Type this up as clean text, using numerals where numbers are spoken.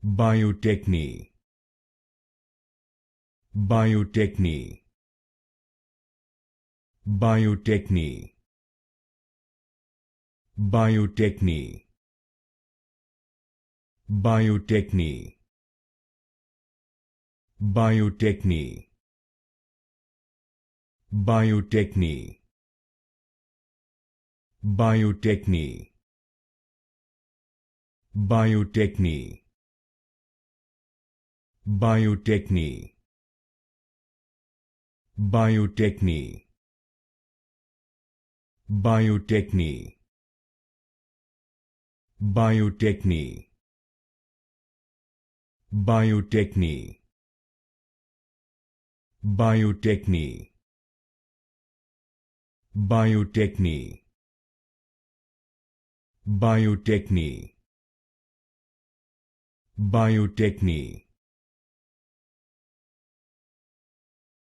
Bio-Techne, Bio-Techne, Bio-Techne, Bio-Techne, Bio-Techne, Bio-Techne, Bio-Techne, Bio-Techne, Bio-Techne, Bio-Techne, Bio-Techne, Bio-Techne, Bio-Techne, Bio-Techne, Bio-Techne, Bio-Techne, Bio-Techne, Bio-Techne,